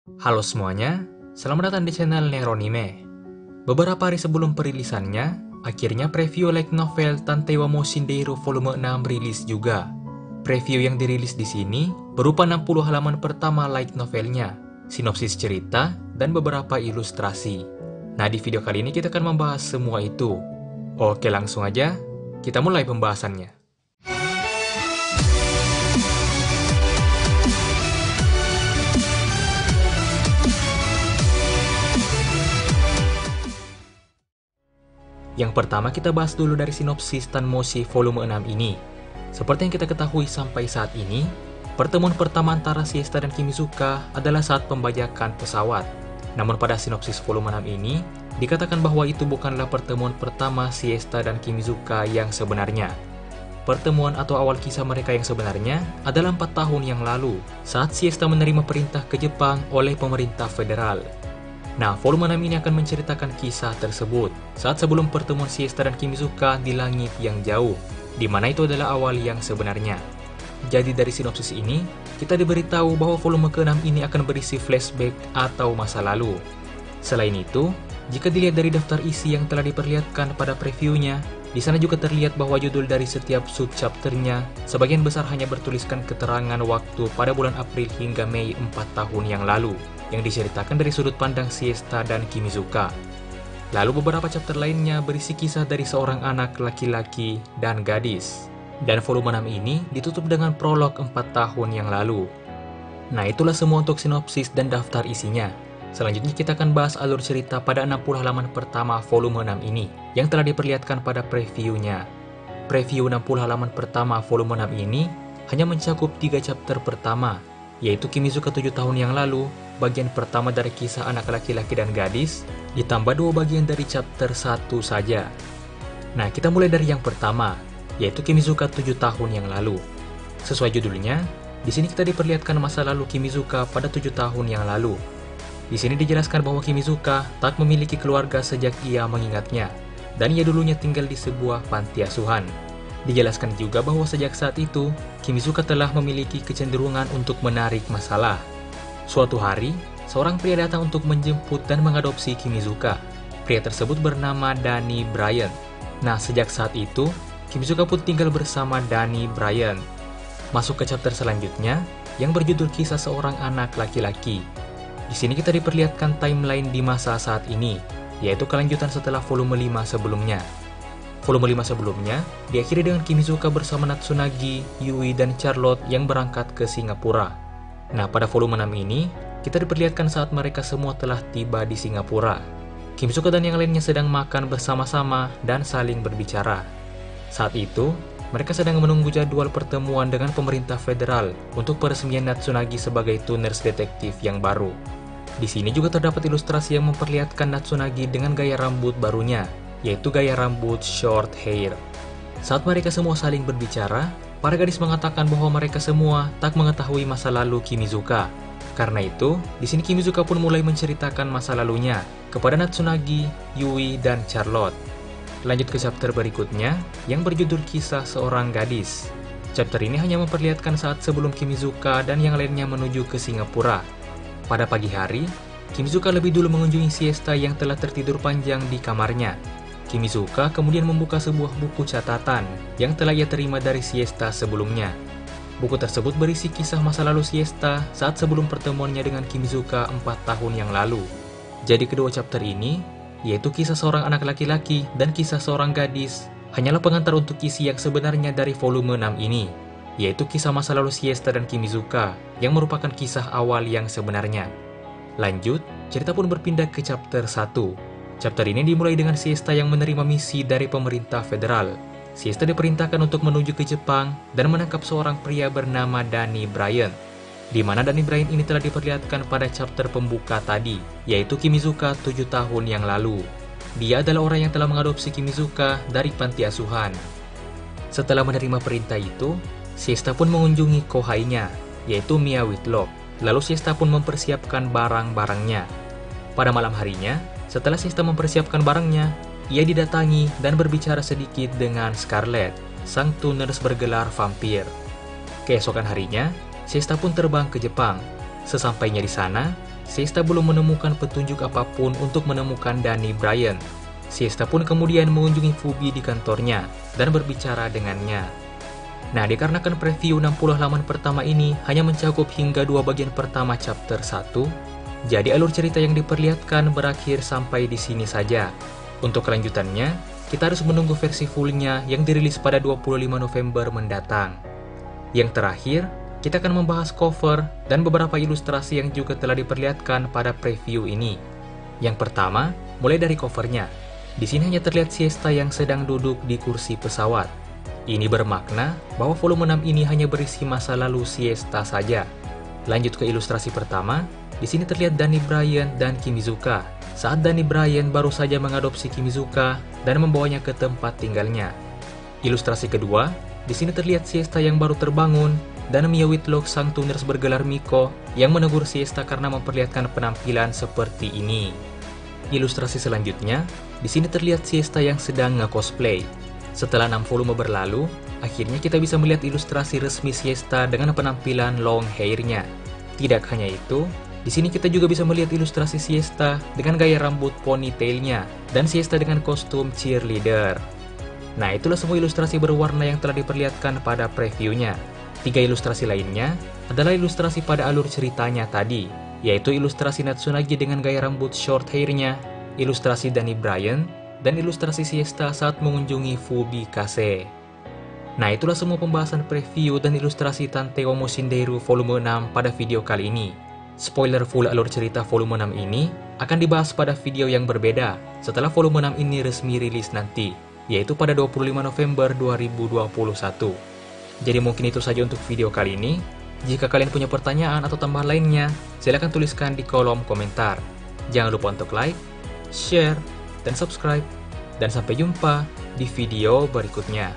Halo semuanya, selamat datang di channel Neronime. Beberapa hari sebelum perilisannya, akhirnya preview light novel Tantewa mo Shinderu volume 6 rilis juga. Preview yang dirilis di sini berupa 60 halaman pertama light novelnya, sinopsis cerita, dan beberapa ilustrasi. Nah, di video kali ini kita akan membahas semua itu. Oke, langsung aja, kita mulai pembahasannya. Yang pertama kita bahas dulu dari sinopsis Tanmoshi volume 6 ini. Seperti yang kita ketahui sampai saat ini, pertemuan pertama antara Siesta dan Kimizuka adalah saat pembajakan pesawat. Namun pada sinopsis volume 6 ini, dikatakan bahwa itu bukanlah pertemuan pertama Siesta dan Kimizuka yang sebenarnya. Pertemuan atau awal kisah mereka yang sebenarnya adalah 4 tahun yang lalu, saat Siesta menerima perintah ke Jepang oleh pemerintah federal. Nah, volume 6 ini akan menceritakan kisah tersebut saat sebelum pertemuan Siesta dan Kimizuka di langit yang jauh, di mana itu adalah awal yang sebenarnya. Jadi dari sinopsis ini, kita diberitahu bahwa volume ke-6 ini akan berisi flashback atau masa lalu. Selain itu, jika dilihat dari daftar isi yang telah diperlihatkan pada previewnya, di sana juga terlihat bahwa judul dari setiap sub-chapternya sebagian besar hanya bertuliskan keterangan waktu pada bulan April hingga Mei 4 tahun yang lalu, yang diceritakan dari sudut pandang Siesta dan Kimizuka. Lalu beberapa chapter lainnya berisi kisah dari seorang anak laki-laki dan gadis. Dan volume 6 ini ditutup dengan prolog 4 tahun yang lalu. Nah, itulah semua untuk sinopsis dan daftar isinya. Selanjutnya kita akan bahas alur cerita pada 60 halaman pertama volume 6 ini, yang telah diperlihatkan pada previewnya. Preview 60 halaman pertama volume 6 ini hanya mencakup 3 chapter pertama, yaitu Kimizuka 7 tahun yang lalu, bagian pertama dari kisah anak laki-laki dan gadis, ditambah 2 bagian dari chapter 1 saja. Nah, kita mulai dari yang pertama, yaitu Kimizuka 7 tahun yang lalu. Sesuai judulnya, di sini kita diperlihatkan masa lalu Kimizuka pada 7 tahun yang lalu. Di sini dijelaskan bahwa Kimizuka tak memiliki keluarga sejak ia mengingatnya, dan ia dulunya tinggal di sebuah panti asuhan. Dijelaskan juga bahwa sejak saat itu, Kimizuka telah memiliki kecenderungan untuk menarik masalah. Suatu hari, seorang pria datang untuk menjemput dan mengadopsi Kimizuka. Pria tersebut bernama Danny Bryan. Nah, sejak saat itu, Kimizuka pun tinggal bersama Danny Bryan. Masuk ke chapter selanjutnya, yang berjudul Kisah Seorang Anak Laki-laki. Di sini kita diperlihatkan timeline di masa saat ini, yaitu kelanjutan setelah volume 5 sebelumnya. Volume 5 sebelumnya diakhiri dengan Kimizuka bersama Natsunagi, Yui, dan Charlotte yang berangkat ke Singapura. Nah, pada volume 6 ini, kita diperlihatkan saat mereka semua telah tiba di Singapura. Kimizuka dan yang lainnya sedang makan bersama-sama dan saling berbicara. Saat itu, mereka sedang menunggu jadwal pertemuan dengan pemerintah federal untuk peresmian Natsunagi sebagai tuners detektif yang baru. Di sini juga terdapat ilustrasi yang memperlihatkan Natsunagi dengan gaya rambut barunya, yaitu gaya rambut short hair. Saat mereka semua saling berbicara, para gadis mengatakan bahwa mereka semua tak mengetahui masa lalu Kimizuka. Karena itu, di sini Kimizuka pun mulai menceritakan masa lalunya kepada Natsunagi, Yui, dan Charlotte. Lanjut ke chapter berikutnya, yang berjudul Kisah Seorang Gadis. Chapter ini hanya memperlihatkan saat sebelum Kimizuka dan yang lainnya menuju ke Singapura. Pada pagi hari, Kimizuka lebih dulu mengunjungi Siesta yang telah tertidur panjang di kamarnya. Kimizuka kemudian membuka sebuah buku catatan yang telah ia terima dari Siesta sebelumnya. Buku tersebut berisi kisah masa lalu Siesta saat sebelum pertemuannya dengan Kimizuka 4 tahun yang lalu. Jadi kedua chapter ini, yaitu kisah seorang anak laki-laki dan kisah seorang gadis, hanyalah pengantar untuk isi yang sebenarnya dari volume 6 ini, yaitu kisah masa lalu Siesta dan Kimizuka, yang merupakan kisah awal yang sebenarnya. Lanjut, cerita pun berpindah ke chapter 1. Chapter ini dimulai dengan Siesta yang menerima misi dari pemerintah federal. Siesta diperintahkan untuk menuju ke Jepang dan menangkap seorang pria bernama Danny Bryan, di mana Danny Bryan ini telah diperlihatkan pada chapter pembuka tadi, yaitu Kimizuka 7 tahun yang lalu. Dia adalah orang yang telah mengadopsi Kimizuka dari panti asuhan. Setelah menerima perintah itu, Siesta pun mengunjungi kohainya, yaitu Mia Whitlock. Lalu Siesta pun mempersiapkan barang-barangnya. Pada malam harinya, setelah Siesta mempersiapkan barangnya, ia didatangi dan berbicara sedikit dengan Scarlett, sang tuners bergelar vampir. Keesokan harinya, Siesta pun terbang ke Jepang. Sesampainya di sana, Siesta belum menemukan petunjuk apapun untuk menemukan Danny Bryan. Siesta pun kemudian mengunjungi Fubi di kantornya dan berbicara dengannya. Nah, dikarenakan preview 60 halaman pertama ini hanya mencakup hingga 2 bagian pertama chapter 1, jadi alur cerita yang diperlihatkan berakhir sampai di sini saja. Untuk kelanjutannya, kita harus menunggu versi fullnya yang dirilis pada 25 November mendatang. Yang terakhir, kita akan membahas cover dan beberapa ilustrasi yang juga telah diperlihatkan pada preview ini. Yang pertama, mulai dari covernya. Di sini hanya terlihat Siesta yang sedang duduk di kursi pesawat. Ini bermakna bahwa volume 6 ini hanya berisi masa lalu Siesta saja. Lanjut ke ilustrasi pertama, di sini terlihat Danny Bryan dan Kimizuka saat Danny Bryan baru saja mengadopsi Kimizuka dan membawanya ke tempat tinggalnya. Ilustrasi kedua, di sini terlihat Siesta yang baru terbangun dan Mia Whitlock sang tuners bergelar Miko yang menegur Siesta karena memperlihatkan penampilan seperti ini. Ilustrasi selanjutnya, di sini terlihat Siesta yang sedang nge-cosplay. Setelah 6 volume berlalu, akhirnya kita bisa melihat ilustrasi resmi Siesta dengan penampilan long hair-nya. Tidak hanya itu, di sini kita juga bisa melihat ilustrasi Siesta dengan gaya rambut ponytail-nya dan Siesta dengan kostum cheerleader. Nah, itulah semua ilustrasi berwarna yang telah diperlihatkan pada previewnya. 3 ilustrasi lainnya adalah ilustrasi pada alur ceritanya tadi, yaitu ilustrasi Natsunagi dengan gaya rambut short hair-nya, ilustrasi Danny Bryan, dan ilustrasi Siesta saat mengunjungi Fubi Kase. Nah, itulah semua pembahasan preview dan ilustrasi Tanteo Moshindeiru volume 6 pada video kali ini. Spoiler full alur cerita volume 6 ini akan dibahas pada video yang berbeda setelah volume 6 ini resmi rilis nanti, yaitu pada 25 November 2021. Jadi mungkin itu saja untuk video kali ini. Jika kalian punya pertanyaan atau tambahan lainnya, silahkan tuliskan di kolom komentar. Jangan lupa untuk like, share, dan subscribe. Dan sampai jumpa di video berikutnya.